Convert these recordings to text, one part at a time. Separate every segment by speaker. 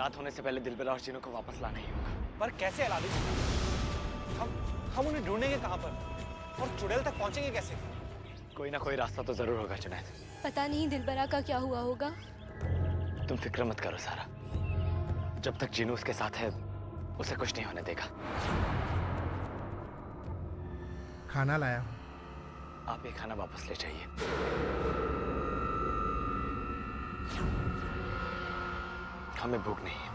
Speaker 1: रात होने से पहले दिलबरा और चीनू को वापस लाना ही होगा।
Speaker 2: पर कैसे अलादीन? हम उन्हें ढूंढेंगे कहाँ पर और चुड़ैल तक पहुंचेंगे कैसे?
Speaker 1: कोई ना कोई रास्ता तो जरूर होगा जुनैद।
Speaker 3: पता नहीं दिलबरा का क्या हुआ होगा।
Speaker 1: तुम फिक्र मत करो सारा, जब तक चीनू उसके साथ है उसे कुछ नहीं होने देगा।
Speaker 4: खाना लाया हूं।
Speaker 1: आप ये खाना वापस ले जाइए। हमें भूख नहीं है।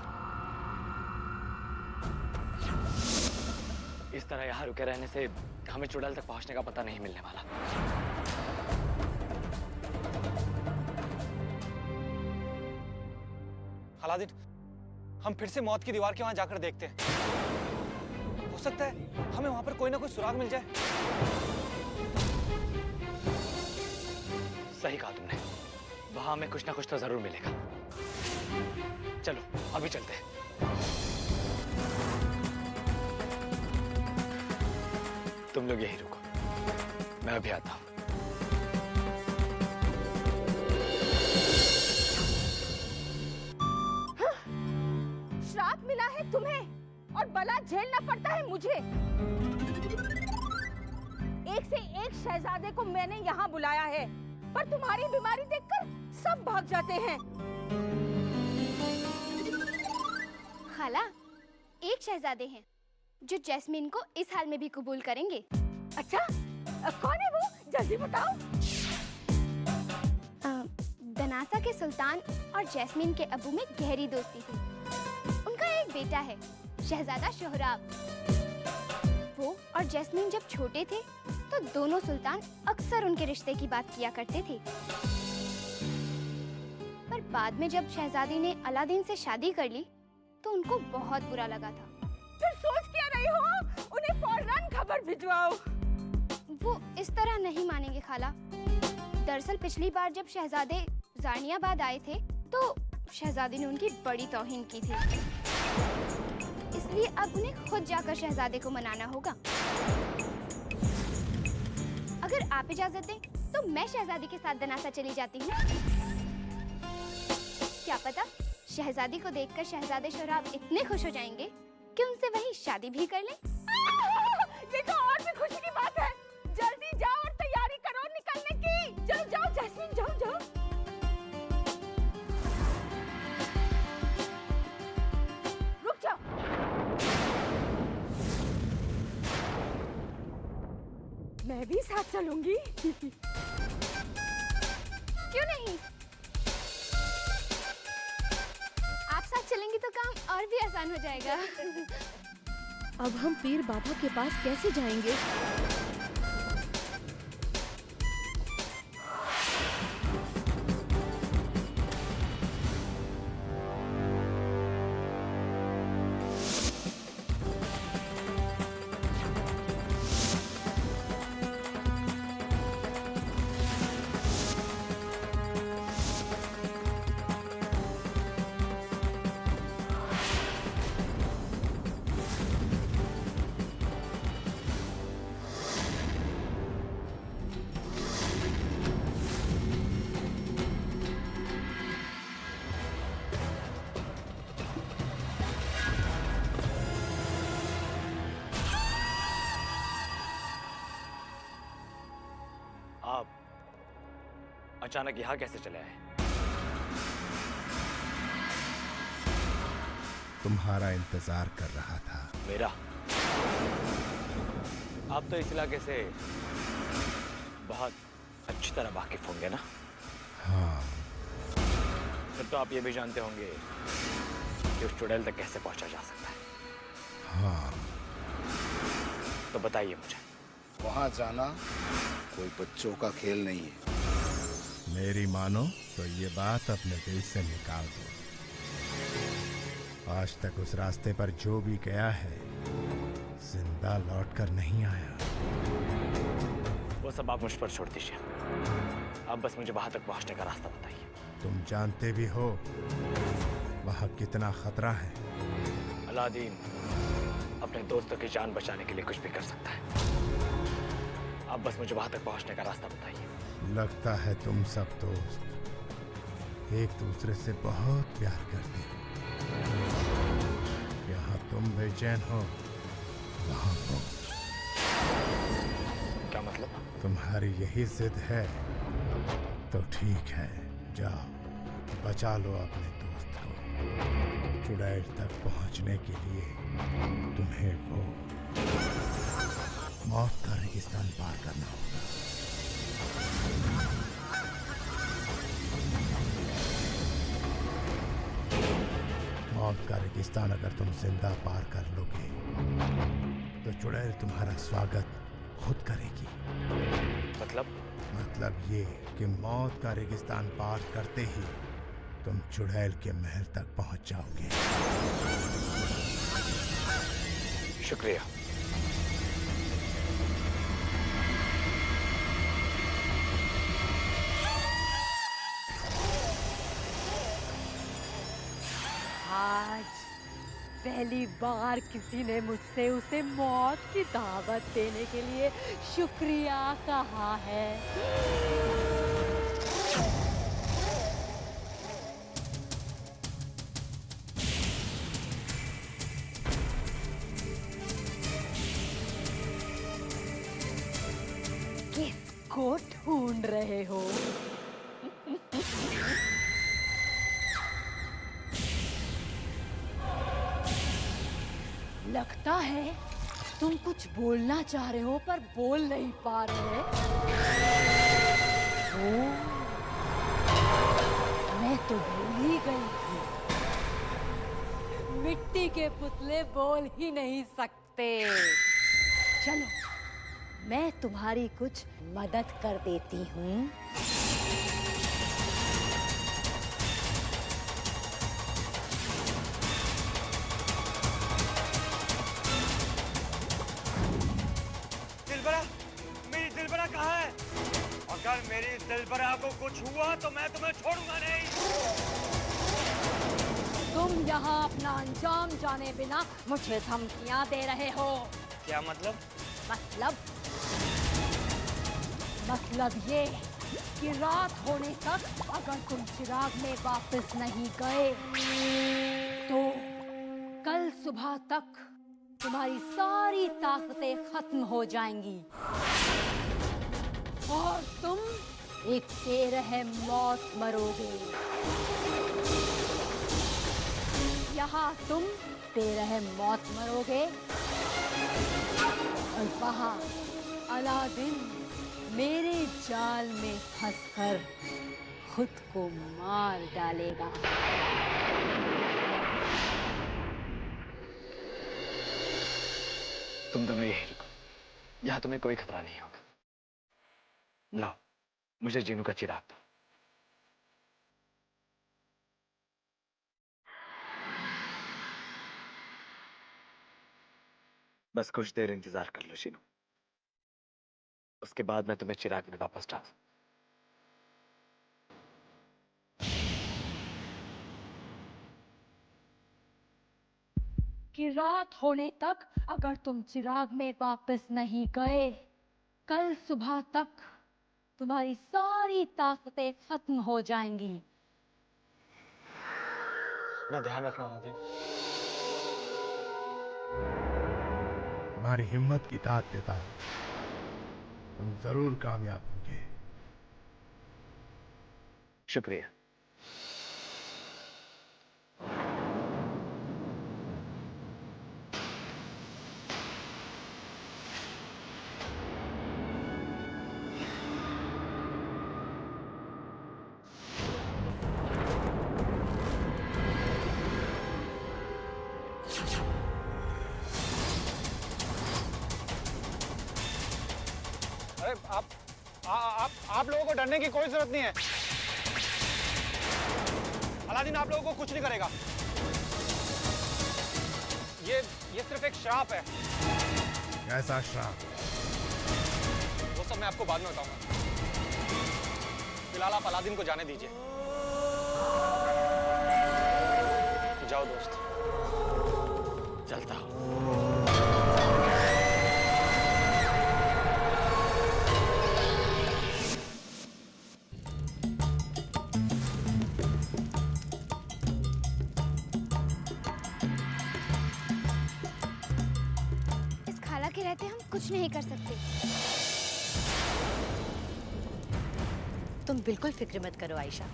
Speaker 1: इस तरह यहाँ रुके रहने से हमें चुड़ैल तक पहुंचने का पता नहीं मिलने वाला।
Speaker 2: अलादीन, हम फिर से मौत की दीवार के वहां जाकर देखते हैं। हो सकता है हमें वहां पर कोई ना कोई सुराग मिल जाए।
Speaker 1: सही कहा तुमने, वहां हमें कुछ ना कुछ तो जरूर मिलेगा। चलो अभी चलते हैं। तुम लोग यहीं रुको, मैं अभी आता हूं।
Speaker 5: श्राप मिला है तुम्हें और बला झेलना पड़ता है मुझे। एक से एक शहजादे को मैंने यहाँ बुलाया है, पर तुम्हारी बीमारी देखकर सब भाग जाते हैं।
Speaker 3: खाला, एक शहजादे हैं जो जैस्मीन को इस हाल में भी कबूल करेंगे।
Speaker 5: अच्छा, कौन है वो? जल्दी बताओ।
Speaker 3: दनासा के सुल्तान और जैस्मीन के अबू में गहरी दोस्ती थी। उनका एक बेटा है, शहजादा शोहराब। वो और जैस्मीन जब छोटे थे तो दोनों सुल्तान अक्सर उनके रिश्ते की बात किया करते थे। पर बाद में जब शहजादी ने अलादीन से शादी कर ली तो उनको बहुत बुरा लगा था।
Speaker 5: फिर सोच क्या रही हो? उन्हें फौरन खबर भिजवाओ।
Speaker 3: वो इस तरह नहीं मानेंगे खाला। दरअसल पिछली बार जब शहजादे जानियाबाद आए थे तो शहजादी ने उनकी बड़ी तौहीन की थी। इसलिए अब उन्हें खुद जाकर शहजादे को मनाना होगा। अगर आप इजाजत दें तो मैं शहजादी के साथ दनासा चली जाती हूँ। क्या पता शहजादी को देखकर शहजादे शोहराब इतने खुश हो जाएंगे कि उनसे वही शादी भी कर लें।
Speaker 5: ये तो और भी खुशी की बात है। जल्दी जाओ और तैयारी करो निकलने की। जाओ जाओ जैस्मीन, जाओ जाओ। रुक जाओ। मैं भी साथ चलूंगी।
Speaker 3: क्यों नहीं? आप साथ चलेंगी तो काम और भी आसान हो जाएगा।
Speaker 6: अब हम पीर बाबा के पास कैसे जाएंगे?
Speaker 1: आप अचानक यहाँ कैसे चले आए?
Speaker 4: तुम्हारा इंतजार कर रहा था।
Speaker 1: मेरा? आप तो इस इलाके से बहुत अच्छी तरह वाकिफ होंगे ना?
Speaker 4: हाँ।
Speaker 1: फिर तो आप ये भी जानते होंगे कि उस चुड़ैल तक कैसे पहुंचा जा सकता है।
Speaker 4: हाँ।
Speaker 1: तो बताइए मुझे।
Speaker 7: वहां जाना कोई बच्चों का खेल नहीं है।
Speaker 4: मेरी मानो तो ये बात अपने दिल से निकाल दो। आज तक उस रास्ते पर जो भी गया है जिंदा लौटकर नहीं आया।
Speaker 1: वो सब आप मुझ पर छोड़ दीजिए। आप बस मुझे वहां तक पहुंचने का रास्ता बताइए।
Speaker 4: तुम जानते भी हो वहां कितना खतरा है।
Speaker 1: अलादीन अपने दोस्तों की जान बचाने के लिए कुछ भी कर सकता है। आप बस मुझे वहां तक पहुंचने का रास्ता बताइए।
Speaker 4: लगता है तुम सब दोस्त एक दूसरे से बहुत प्यार करते हो। यहाँ तुम बेचैन हो, वहाँ वो।
Speaker 1: क्या मतलब?
Speaker 4: तुम्हारी यही जिद है तो ठीक है, जाओ बचा लो अपने दोस्त को। चुड़ैल तक पहुंचने के लिए तुम्हें वो मौत का रेगिस्तान पार करना होगा। मौत का रेगिस्तान अगर तुम जिंदा पार कर लोगे तो चुड़ैल तुम्हारा स्वागत खुद करेगी। मतलब ये कि मौत का रेगिस्तान पार करते ही तुम चुड़ैल के महल तक पहुंच जाओगे।
Speaker 1: शुक्रिया।
Speaker 5: आज पहली बार किसी ने मुझसे उसे मौत की दावत देने के लिए शुक्रिया कहा है। किसको ढूंढ रहे हो? लगता है तुम कुछ बोलना चाह रहे हो पर बोल नहीं पा रहे। ओह, मैं तो भूल ही गई थी। मिट्टी के पुतले बोल ही नहीं सकते। चलो, मैं तुम्हारी कुछ मदद कर देती हूँ।
Speaker 2: दिलबरा, मेरी दिलबरा कहाँ है? अगर मेरी दिलबरा को कुछ हुआ तो मैं तुम्हें छोड़ूंगा नहीं।
Speaker 5: तुम यहाँ अपना अंजाम जाने बिना मुझे धमकियाँ दे रहे हो।
Speaker 2: क्या मतलब?
Speaker 5: मतलब ये कि रात होने तक अगर तुम चिराग में वापस नहीं गए तो कल सुबह तक तुम्हारी सारी ताकतें खत्म हो जाएंगी और तुम एक बेरहम मौत मरोगे। यहाँ तुम बेरहम मौत मरोगे और वहाँ अलादीन मेरे जाल में फंसकर खुद को मार डालेगा।
Speaker 1: तुम दोनों यही रुको, यहाँ तुम्हें कोई खतरा नहीं होगा। लाओ, मुझे जीनू का चिराग दो। बस कुछ देर इंतजार कर लो जीनू, उसके बाद मैं तुम्हें चिराग में वापस डाल।
Speaker 5: कि रात होने तक अगर तुम चिराग में वापस नहीं गए, कल सुबह तक तुम्हारी सारी ताकतें खत्म हो जाएंगी।
Speaker 2: मैं ध्यान रखना अलादीन।
Speaker 4: तुम्हारी हिम्मत की दाद देता हूं, तुम जरूर कामयाब होंगे।
Speaker 1: शुक्रिया।
Speaker 2: अरे आप लोगों को डरने की कोई जरूरत नहीं है। अलादीन आप लोगों को कुछ नहीं करेगा। ये सिर्फ एक श्राप है।
Speaker 4: कैसा श्राप?
Speaker 2: वो सब मैं आपको बाद में बताऊंगा। फिलहाल आप अलादीन को जाने दीजिए। जाओ दोस्त।
Speaker 1: चलता हूं।
Speaker 3: कुछ नहीं कर सकते।
Speaker 8: तुम बिल्कुल फिक्र मत करो आयशा।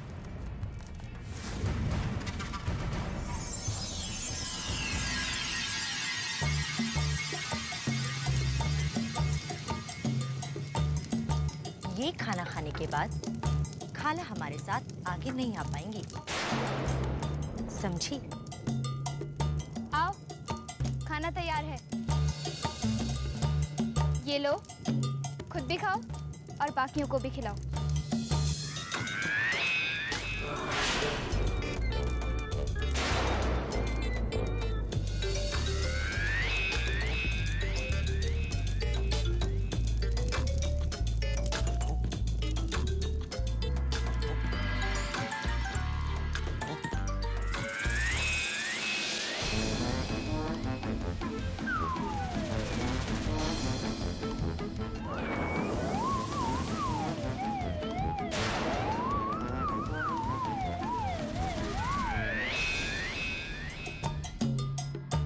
Speaker 8: ये खाना खाने के बाद खाला हमारे साथ आगे नहीं आ पाएंगी, समझी?
Speaker 3: आओ, खाना तैयार है। ये लो, खुद भी खाओ और बाकियों को भी खिलाओ।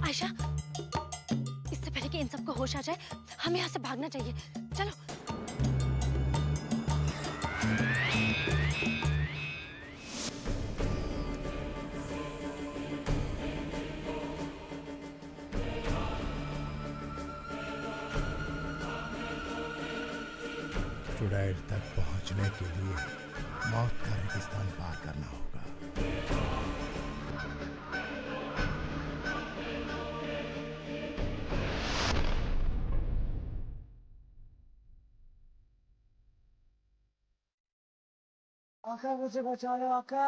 Speaker 8: आयशा, इससे पहले कि इन सबको होश आ जाए, हमें यहाँ से भागना चाहिए। चलो।
Speaker 4: चुड़ैल तक पहुंचने के लिए मौत का रेगिस्तान पार करना होगा।
Speaker 2: आका, मुझे बचा लो आका।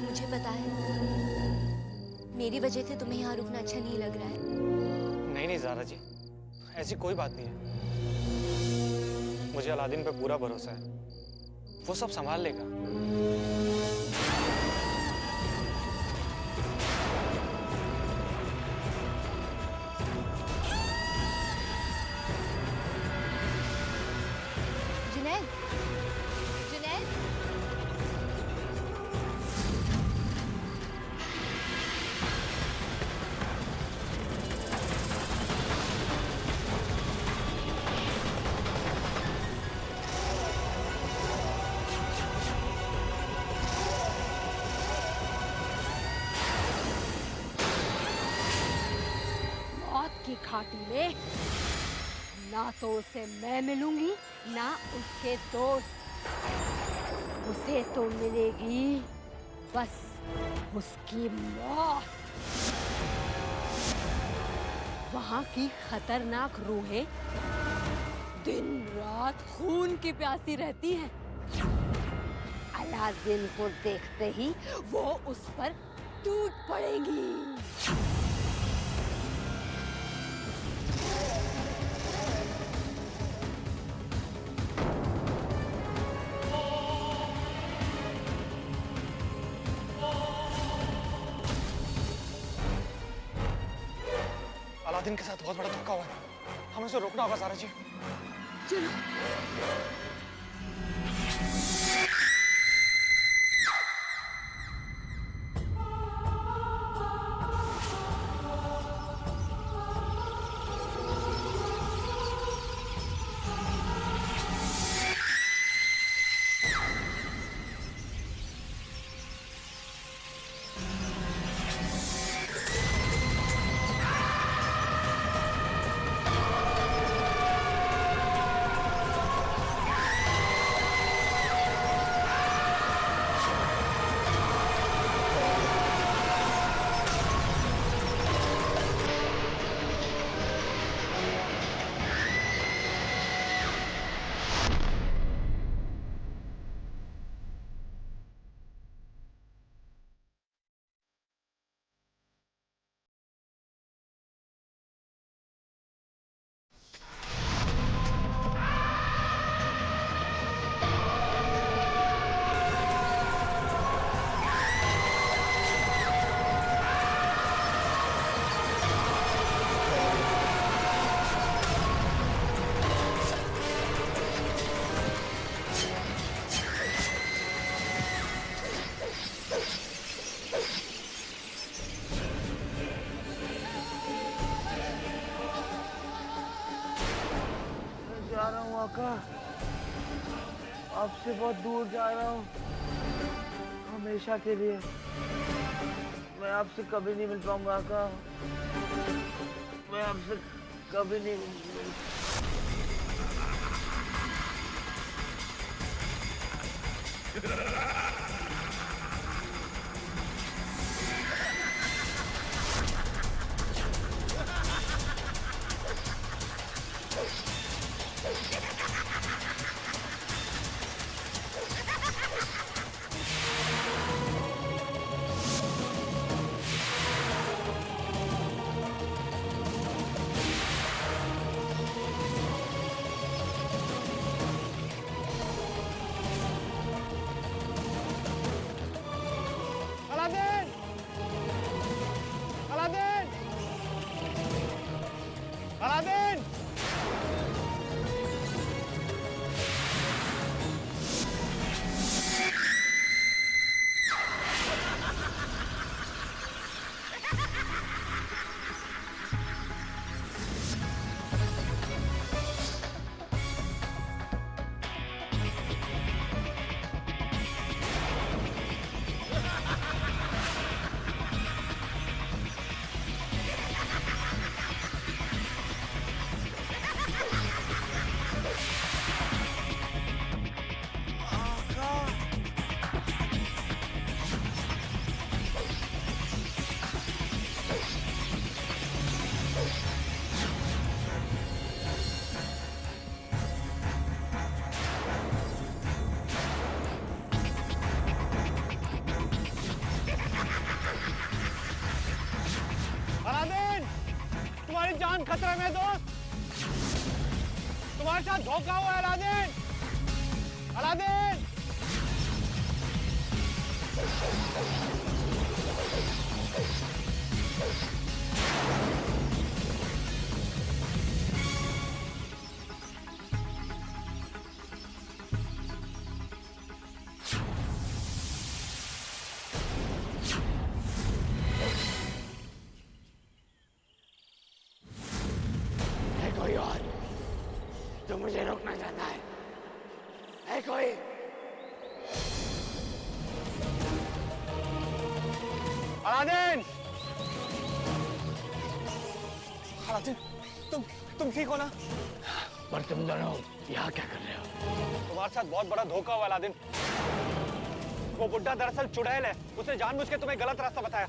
Speaker 8: मुझे पता है, मेरी वजह से तुम्हें यहाँ रुकना अच्छा नहीं लग रहा है।
Speaker 2: नहीं नहीं ज़ारा जी, ऐसी कोई बात नहीं है। मुझे अलादीन पे पूरा भरोसा है, वो सब संभाल लेगा।
Speaker 8: जुनैद, जुनैद,
Speaker 5: की घाटी में ना तो उसे मैं मिलूंगी ना उसके दोस्त। उसे तो मिलेगी बस उसकी मौत। वहां की खतरनाक रूहें दिन रात खून की प्यासी रहती हैं। अलादीन को देखते ही वो उस पर टूट पड़ेंगी।
Speaker 2: अलादीन के साथ बहुत बड़ा धोखा हुआ है, हमें उसे रोकना होगा ज़ारा जी।
Speaker 5: चलो।
Speaker 9: आका, आपसे बहुत दूर जा रहा हूँ, हमेशा के लिए। मैं आपसे कभी नहीं मिल पाऊंगा आका, मैं आपसे कभी नहीं मिल।
Speaker 2: अलादीन! अलादीन! अलादीन! अलादीन! तुम्हारी जान खतरे में दोस्त, तुम्हारे साथ धोखा हुआ है अलादीन! अलादीन!
Speaker 1: है कोई और जो मुझे रोकना चाहता है कोई?
Speaker 2: अलादीन! अलादीन, तुम ठीक हो ना?
Speaker 1: पर तुम दोनों यहाँ क्या कर रहे हो?
Speaker 2: तुम्हारे साथ बहुत बड़ा धोखा हुआ अलादीन। वो बुड्ढा दरअसल चुड़ैल है, उसने जानबूझ के तुम्हें गलत रास्ता बताया।